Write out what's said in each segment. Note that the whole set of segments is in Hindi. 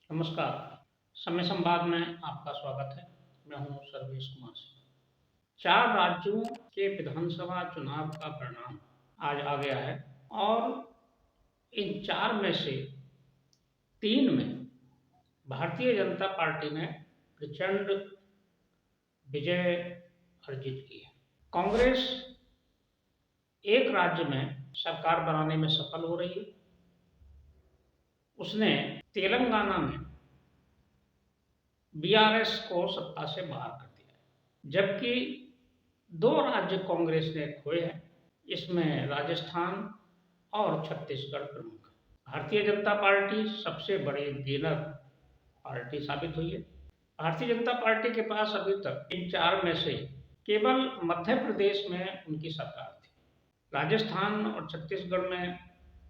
नमस्कार। समय संवाद में आपका स्वागत है। मैं हूं सर्वेश कुमार सिंह। 4 राज्यों के विधानसभा चुनाव का परिणाम आज आ गया है और इन 4 में से 3 में भारतीय जनता पार्टी ने प्रचंड विजय अर्जित की है। कांग्रेस एक राज्य में सरकार बनाने में सफल हो रही है। उसने तेलंगाना में बीआरएस को सत्ता से बाहर कर दिया है, जबकि 2 राज्य कांग्रेस ने खोए हैं। इसमें राजस्थान और छत्तीसगढ़ प्रमुख है। भारतीय जनता पार्टी सबसे बड़ी गेनर पार्टी साबित हुई है। भारतीय जनता पार्टी के पास अभी तक इन 4 में से केवल मध्य प्रदेश में उनकी सरकार थी। राजस्थान और छत्तीसगढ़ में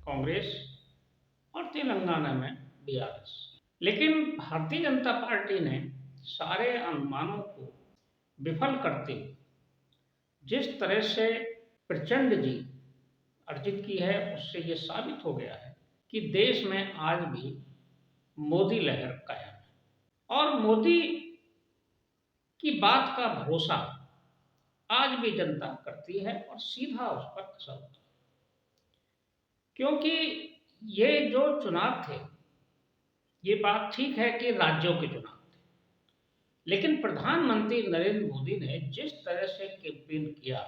कांग्रेस और तेलंगाना में बीआरएस। लेकिन भारतीय जनता पार्टी ने सारे अनुमानों को विफल करते हुए जिस तरह से प्रचंड जीत अर्जित की है, उससे ये साबित हो गया है कि देश में आज भी मोदी लहर कायम है और मोदी की बात का भरोसा आज भी जनता करती है और सीधा उस पर असर होता है। क्योंकि ये जो चुनाव थे, ये बात ठीक है कि राज्यों के चुनाव थे, लेकिन प्रधानमंत्री नरेंद्र मोदी ने जिस तरह से कैंपेन किया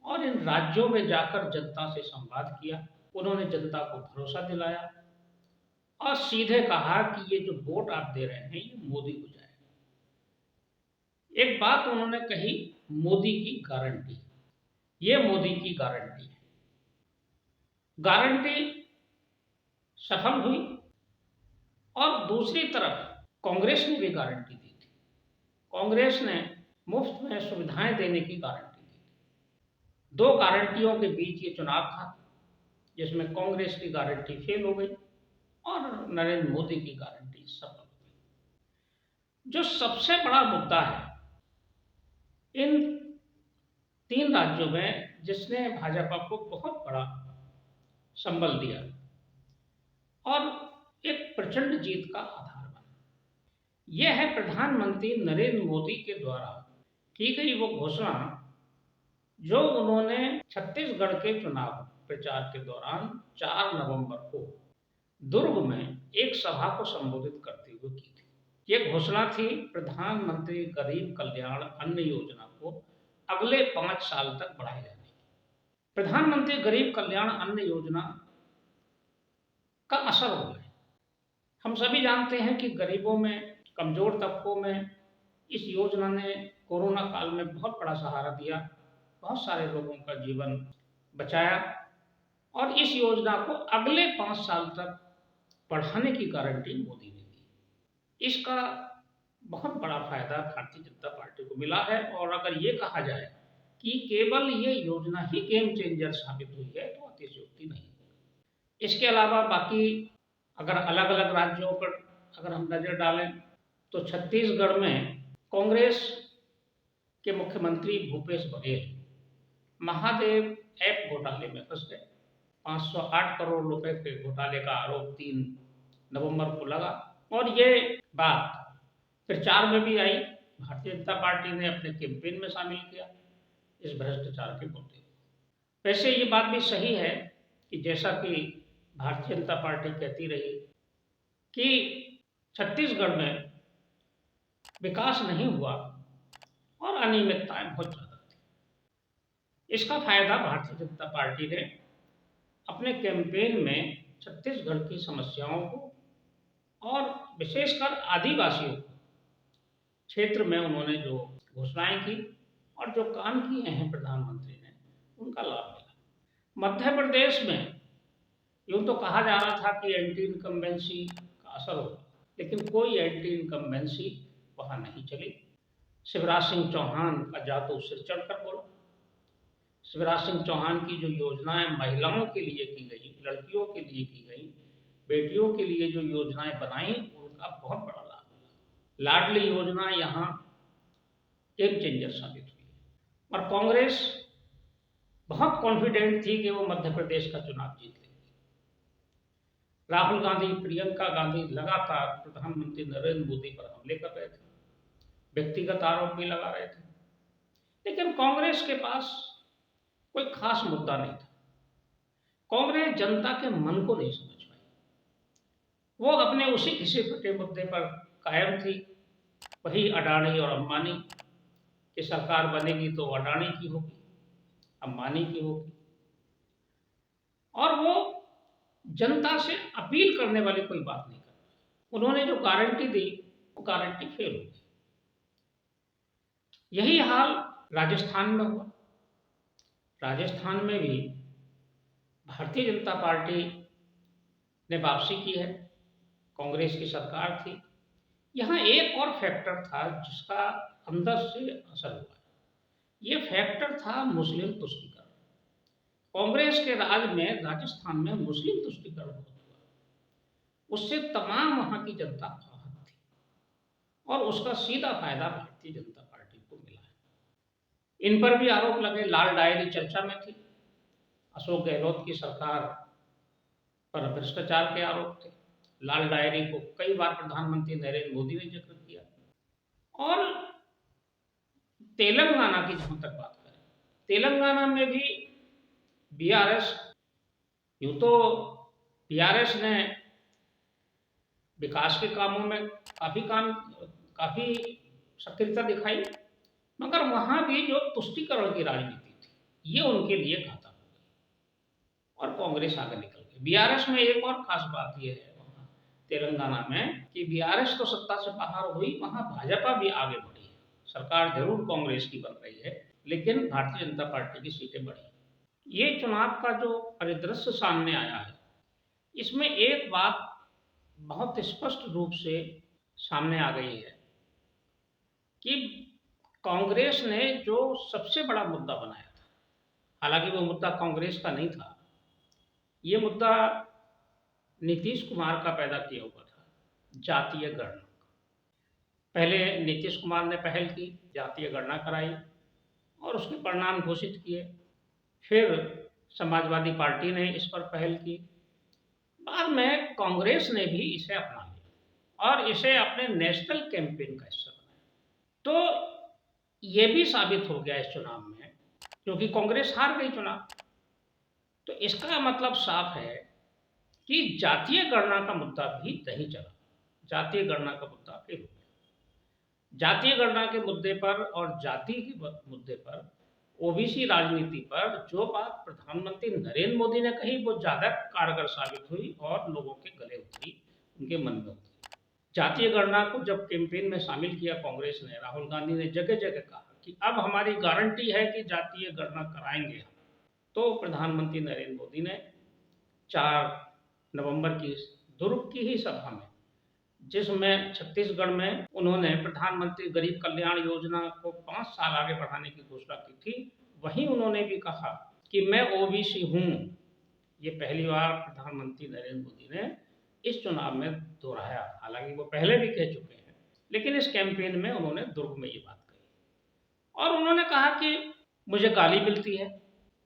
और इन राज्यों में जाकर जनता से संवाद किया, उन्होंने जनता को भरोसा दिलाया और सीधे कहा कि ये जो वोट आप दे रहे हैं ये मोदी को जाएगा। एक बात उन्होंने कही, मोदी की गारंटी। ये मोदी की गारंटी है। गारंटी सफल हुई और दूसरी तरफ कांग्रेस ने भी गारंटी दी थी। कांग्रेस ने मुफ्त में सुविधाएं देने की गारंटी दी थी। 2 गारंटियों के बीच ये चुनाव था, जिसमें कांग्रेस की गारंटी फेल हो गई और नरेंद्र मोदी की गारंटी सफल हो गई। जो सबसे बड़ा मुद्दा है इन 3 राज्यों में, जिसने भाजपा को बहुत बड़ा संबल दिया और एक प्रचंड जीत का आधार बना, यह है प्रधानमंत्री नरेंद्र मोदी के द्वारा की गई वो घोषणा जो उन्होंने छत्तीसगढ़ के चुनाव प्रचार के दौरान 4 नवंबर को दुर्ग में एक सभा को संबोधित करते हुए की थी। ये घोषणा थी प्रधानमंत्री गरीब कल्याण अन्न योजना को अगले 5 साल तक बढ़ाए जाने की। प्रधानमंत्री गरीब कल्याण अन्न योजना का असर हो गया। हम सभी जानते हैं कि गरीबों में, कमजोर तबकों में इस योजना ने कोरोना काल में बहुत बड़ा सहारा दिया, बहुत सारे लोगों का जीवन बचाया और इस योजना को अगले 5 साल तक बढ़ाने की गारंटी मोदी ने दी। इसका बहुत बड़ा फायदा भारतीय जनता पार्टी को मिला है और अगर ये कहा जाए कि केवल ये योजना ही गेम चेंजर साबित हुई है तो अतिशयोक्ति नहीं। इसके अलावा बाकी अगर अलग अलग राज्यों पर अगर हम नजर डालें तो छत्तीसगढ़ में कांग्रेस के मुख्यमंत्री भूपेश बघेल महादेव ऐप घोटाले में फंस गए। 508 करोड़ रुपए के घोटाले का आरोप 3 नवंबर को लगा और ये बात प्रचार में भी आई। भारतीय जनता पार्टी ने अपने कैंपेन में शामिल किया इस भ्रष्टाचार के मुद्दे। वैसे ये बात भी सही है कि जैसा कि भारतीय जनता पार्टी कहती रही कि छत्तीसगढ़ में विकास नहीं हुआ और अनियमितताएं बहुत ज्यादा थी। इसका फायदा भारतीय जनता पार्टी ने अपने कैंपेन में छत्तीसगढ़ की समस्याओं को और विशेषकर आदिवासियों क्षेत्र में उन्होंने जो घोषणाएं की और जो काम किए हैं प्रधानमंत्री ने, उनका लाभ मिला। मध्य प्रदेश में यूं तो कहा जा रहा था कि एंटी इनकम्बेंसी का असर होगा, लेकिन कोई एंटी इनकम्बेंसी वहां नहीं चली। शिवराज सिंह चौहान का जादू सिर चढ़कर बोला। शिवराज सिंह चौहान की जो योजनाएं महिलाओं के लिए की गई, लड़कियों के लिए की गई, बेटियों के लिए जो योजनाएं बनाई, उनका बहुत बड़ा लाभ मिला। लाडली योजना यहाँ गेम चेंजर साबित हुई और कांग्रेस बहुत कॉन्फिडेंट थी कि वो मध्य प्रदेश का चुनाव जीत लेगी। राहुल गांधी, प्रियंका गांधी लगातार प्रधानमंत्री नरेंद्र मोदी पर हमले कर रहे थे, व्यक्तिगत आरोप भी लगा रहे थे। लेकिन कांग्रेस के पास कोई खास मुद्दा नहीं था। कांग्रेस जनता के मन को नहीं समझ पाई। वो अपने उसी घिसे पिटे मुद्दे पर कायम थी। वही अडानी और अंबानी की सरकार बनेगी तो अडानी की होगी, अंबानी की होगी, और वो जनता से अपील करने वाली कोई बात नहीं कर। उन्होंने जो गारंटी दी वो गारंटी फेल हो गई। यही हाल राजस्थान में हुआ। राजस्थान में भी भारतीय जनता पार्टी ने वापसी की है, कांग्रेस की सरकार थी। यहाँ एक और फैक्टर था जिसका अंदर से असर हुआ। ये फैक्टर था मुस्लिम तुष्टीकरण। कांग्रेस के राज में राजस्थान में मुस्लिम तुष्टीकरण बहुत हुआ। उससे तमाम वहां की जनता आहत थी और उसका सीधा फायदा भारतीय जनता पार्टी को मिला है। इन पर भी आरोप लगे। लाल डायरी चर्चा में थी। अशोक गहलोत की सरकार पर भ्रष्टाचार के आरोप थे। लाल डायरी को कई बार प्रधानमंत्री नरेंद्र मोदी ने जिक्र किया। और तेलंगाना की जहां तक बात करें, तेलंगाना में भी बीआरएस, यूं तो बीआरएस ने विकास के कामों में काफी सक्रियता दिखाई, मगर वहां भी जो तुष्टीकरण की राजनीति थी ये उनके लिए घातक हो गई और कांग्रेस आगे निकल गई। बीआरएस में एक और खास बात यह है वहां तेलंगाना में कि बीआरएस तो सत्ता से बाहर हुई, वहां भाजपा भी आगे बढ़ी है। सरकार जरूर कांग्रेस की बन रही है, लेकिन भारतीय जनता पार्टी की सीटें बढ़ी। ये चुनाव का जो परिदृश्य सामने आया है, इसमें एक बात बहुत स्पष्ट रूप से सामने आ गई है कि कांग्रेस ने जो सबसे बड़ा मुद्दा बनाया था, हालांकि वो मुद्दा कांग्रेस का नहीं था, ये मुद्दा नीतीश कुमार का पैदा किया हुआ था, जातीय गणना। पहले नीतीश कुमार ने पहल की, जातीय गणना कराई और उसके परिणाम घोषित किए। फिर समाजवादी पार्टी ने इस पर पहल की। बाद में कांग्रेस ने भी इसे अपना लिया और इसे अपने नेशनल कैंपेन का हिस्सा बनाया। तो ये भी साबित हो गया इस चुनाव में, क्योंकि कांग्रेस हार गई चुनाव, तो इसका मतलब साफ है कि जातीय गणना का मुद्दा भी नहीं चला। जातीय गणना का मुद्दा फेल हो गया। जातीय गणना के मुद्दे पर और जाति के मुद्दे पर, ओबीसी राजनीति पर जो बात प्रधानमंत्री नरेंद्र मोदी ने कही वो ज्यादा कारगर साबित हुई और लोगों के गले उतरी, उनके मन में उतरी। जातीय गणना को जब कैंपेन में शामिल किया कांग्रेस ने, राहुल गांधी ने जगह जगह कहा कि अब हमारी गारंटी है कि जातीय गणना कराएंगे हम, तो प्रधानमंत्री नरेंद्र मोदी ने 4 नवंबर की दुर्ग की ही सभा में, जिसमें छत्तीसगढ़ में उन्होंने प्रधानमंत्री गरीब कल्याण योजना को 5 साल आगे बढ़ाने की घोषणा की थी, वहीं उन्होंने भी कहा कि मैं ओबीसी हूं। ये पहली बार प्रधानमंत्री नरेंद्र मोदी ने इस चुनाव में दोहराया। हालांकि वो पहले भी कह चुके हैं, लेकिन इस कैंपेन में उन्होंने दुर्ग में ये बात कही और उन्होंने कहा कि मुझे गाली मिलती है,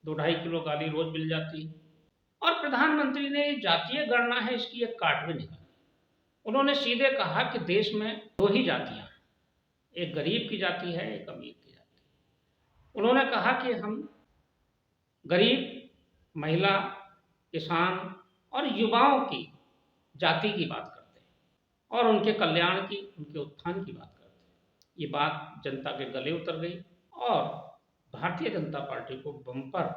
2-2.5 किलो गाली रोज मिल जाती है। और प्रधानमंत्री ने जातीय गणना है इसकी एक काट भी निकाली। उन्होंने सीधे कहा कि देश में 2 ही जातियां हैं, एक गरीब की जाति है, एक अमीर की जाति है। उन्होंने कहा कि हम गरीब, महिला, किसान और युवाओं की जाति की बात करते हैं और उनके कल्याण की, उनके उत्थान की बात करते हैं। ये बात जनता के गले उतर गई और भारतीय जनता पार्टी को बम्पर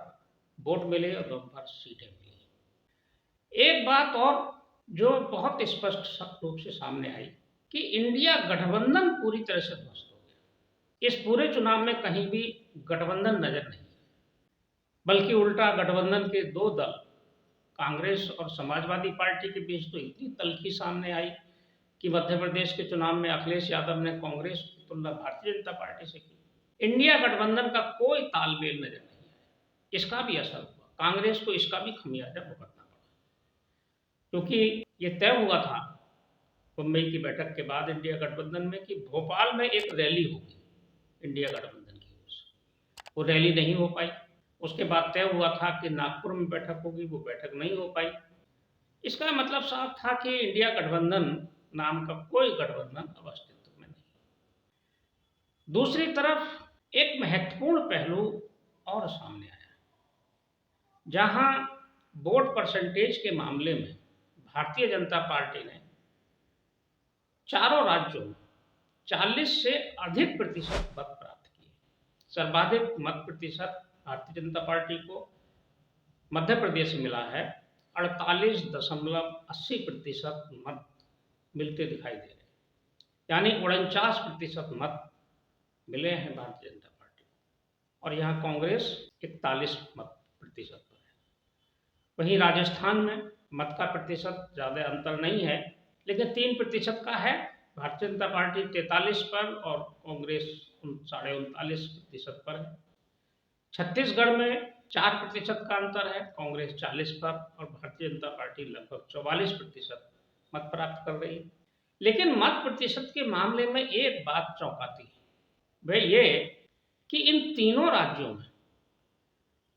वोट मिले और बम्पर सीटें मिली। एक बात और जो बहुत स्पष्ट रूप से सामने आई कि इंडिया गठबंधन पूरी तरह से ध्वस्त हो गया। इस पूरे चुनाव में कहीं भी गठबंधन नजर नहीं, बल्कि उल्टा गठबंधन के 2 दल, कांग्रेस और समाजवादी पार्टी के बीच तो इतनी तल्खी सामने आई कि मध्य प्रदेश के चुनाव में अखिलेश यादव ने कांग्रेस की तुलना भारतीय जनता पार्टी से की। इंडिया गठबंधन का कोई तालमेल नजर नहीं आया। इसका भी असर हुआ, कांग्रेस को इसका भी खमियाजा भुगतना पड़ा, क्योंकि ये तय हुआ था मुंबई की बैठक के बाद इंडिया गठबंधन में कि भोपाल में एक रैली होगी इंडिया गठबंधन की ओर से। वो रैली नहीं हो पाई। उसके बाद तय हुआ था कि नागपुर में बैठक होगी, वो बैठक नहीं हो पाई। इसका मतलब साफ था कि इंडिया गठबंधन नाम का कोई गठबंधन अब अस्तित्व में नहीं। दूसरी तरफ एक महत्वपूर्ण पहलू और सामने आया, जहां वोट परसेंटेज के मामले में भारतीय जनता पार्टी ने चारों राज्यों में 40 से अधिक प्रतिशत मत प्राप्त किए। सर्वाधिक मत प्रतिशत भारतीय जनता पार्टी को मध्य प्रदेश से मिला है, 48.80% मत मिलते दिखाई दे रहे हैं, यानी 49% मत मिले हैं भारतीय जनता पार्टी को, और यहाँ कांग्रेस 41 मत प्रतिशत पर है। वहीं राजस्थान में मत का प्रतिशत ज़्यादा अंतर नहीं है, लेकिन 3% का है। भारतीय जनता पार्टी 43 पर और कांग्रेस 39.5% पर है। छत्तीसगढ़ में 4% का अंतर है, कांग्रेस 40 पर और भारतीय जनता पार्टी लगभग 44% मत प्राप्त कर रही है। लेकिन मत प्रतिशत के मामले में एक बात चौंकाती है, वह ये कि इन तीनों राज्यों में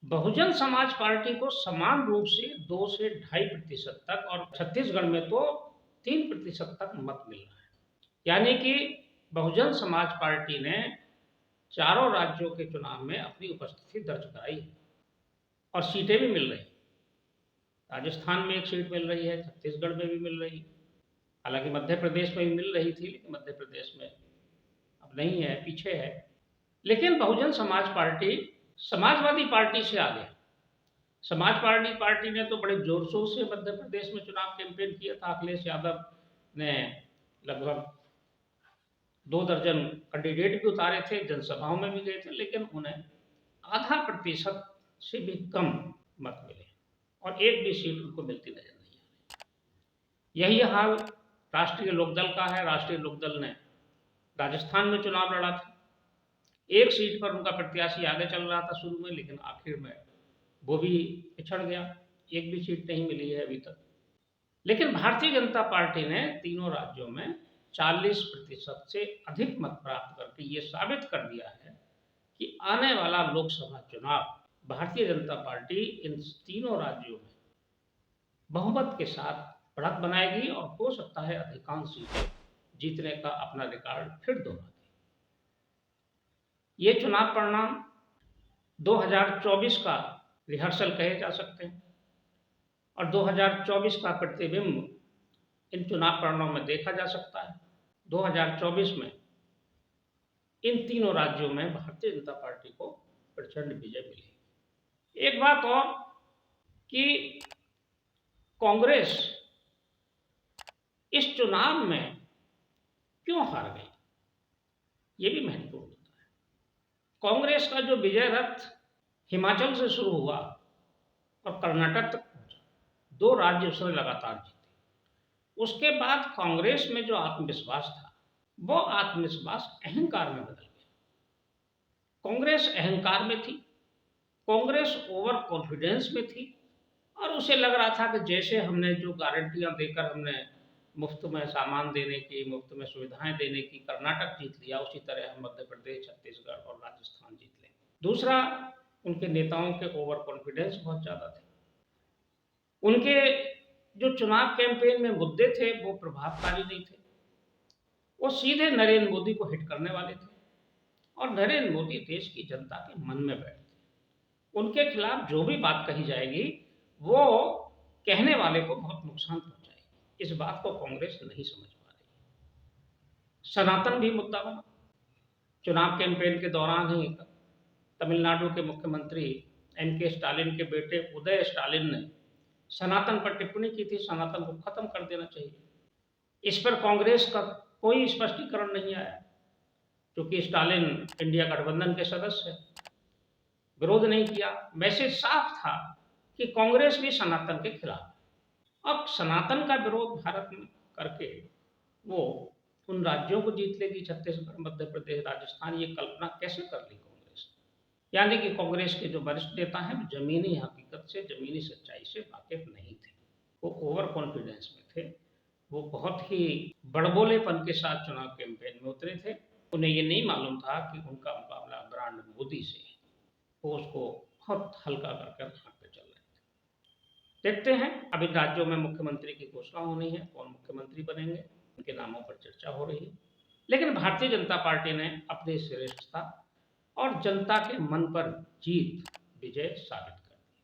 बहुजन समाज पार्टी को समान रूप से 2 से 2.5% तक और छत्तीसगढ़ में तो 3% तक मत मिल रहा है। यानी कि बहुजन समाज पार्टी ने चारों राज्यों के चुनाव में अपनी उपस्थिति दर्ज कराई है और सीटें भी मिल रही। राजस्थान में एक सीट मिल रही है, छत्तीसगढ़ में भी मिल रही है, हालांकि मध्य प्रदेश में भी मिल रही थी, लेकिन मध्य प्रदेश में अब नहीं है, पीछे है। लेकिन बहुजन समाज पार्टी समाजवादी पार्टी से आगे। समाजवादी पार्टी ने तो बड़े जोर शोर से मध्य प्रदेश में चुनाव कैंपेन किया था। अखिलेश यादव ने लगभग 2 दर्जन कैंडिडेट भी उतारे थे, जनसभाओं में भी गए थे, लेकिन उन्हें 0.5% से भी कम मत मिले और एक भी सीट उनको मिलती नजर नहीं आ रही। यही हाल राष्ट्रीय लोकदल का है। राष्ट्रीय लोकदल ने राजस्थान में चुनाव लड़ा था, एक सीट पर उनका प्रत्याशी आगे चल रहा था शुरू में, लेकिन आखिर में वो भी पिछड़ गया, एक भी सीट नहीं मिली है अभी तक। लेकिन भारतीय जनता पार्टी ने तीनों राज्यों में 40% से अधिक मत प्राप्त करके ये साबित कर दिया है कि आने वाला लोकसभा चुनाव भारतीय जनता पार्टी इन तीनों राज्यों में बहुमत के साथ बढ़त बनाएगी और हो सकता है अधिकांश सीटें जीतने का अपना रिकॉर्ड फिर दोहरा दे। ये चुनाव परिणाम 2024 का रिहर्सल कहे जा सकते हैं और 2024 का प्रतिबिंब इन चुनाव परिणामों में देखा जा सकता है। 2024 में इन तीनों राज्यों में भारतीय जनता पार्टी को प्रचंड विजय मिलेगी। एक बात और कि कांग्रेस इस चुनाव में क्यों हार गई, ये भी महत्वपूर्ण होता है। कांग्रेस का जो विजय रथ हिमाचल से शुरू हुआ और कर्नाटक तक पहुंचा, 2 राज्य उसने लगातार जीते। उसके बाद कांग्रेस में जो आत्मविश्वास था, वो आत्मविश्वास अहंकार में बदल गया। कांग्रेस अहंकार में थी, कांग्रेस ओवर कॉन्फिडेंस में थी और उसे लग रहा था कि जैसे हमने जो गारंटियां देकर हमने मुफ्त में सामान देने की, मुफ्त में सुविधाएं देने की कर्नाटक जीत लिया, उसी तरह हम मध्य प्रदेश, छत्तीसगढ़ और राजस्थान जीत लें। दूसरा, उनके नेताओं के ओवर कॉन्फिडेंस बहुत ज़्यादा थे। उनके जो चुनाव कैंपेन में मुद्दे थे वो प्रभावकारी नहीं थे, वो सीधे नरेंद्र मोदी को हिट करने वाले थे और नरेंद्र मोदी देश की जनता के मन में बैठते। उनके खिलाफ जो भी बात कही जाएगी वो कहने वाले को बहुत नुकसान पहुंचाएगी। इस बात को कांग्रेस नहीं समझ पा रही। सनातन भी मुद्दा बना। चुनाव कैंपेन के दौरान ही तमिलनाडु के मुख्यमंत्री एम.के. स्टालिन के बेटे उदय स्टालिन ने सनातन पर टिप्पणी की थी, सनातन को खत्म कर देना चाहिए। इस पर कांग्रेस का कोई स्पष्टीकरण नहीं आया, क्योंकि स्टालिन इंडिया गठबंधन के सदस्य विरोध नहीं किया। मैसेज साफ था कि कांग्रेस भी सनातन के खिलाफ है। अब सनातन का विरोध भारत में करके वो उन राज्यों को जीत लेगी, छत्तीसगढ़, मध्य प्रदेश, राजस्थान, ये कल्पना कैसे कर ली कांग्रेस? यानी कि कांग्रेस के जो वरिष्ठ नेता हैं वो जमीनी हकीकत से, जमीनी सच्चाई से वाकिफ नहीं थे। वो ओवर कॉन्फिडेंस में थे, वो बहुत ही बड़बोलेपन के साथ चुनाव कैंपेन में उतरे थे। उन्हें ये नहीं मालूम था कि उनका मुकाबला ब्रांड मोदी से है। वो उसको बहुत हल्का कर आगे चल रहे थे। देखते हैं, अभी राज्यों में मुख्यमंत्री की घोषणा होनी है, कौन मुख्यमंत्री बनेंगे, उनके नामों पर चर्चा हो रही है। लेकिन भारतीय जनता पार्टी ने अपनी श्रेष्ठता और जनता के मन पर जीत, विजय साबित कर दी।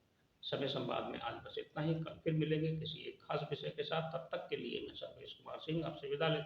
समय संवाद में आज बस इतना ही, कल फिर मिलेंगे किसी एक खास विषय के साथ। तब तक के लिए मैं सर्वेश कुमार सिंह आपसे विदा लेता हूं।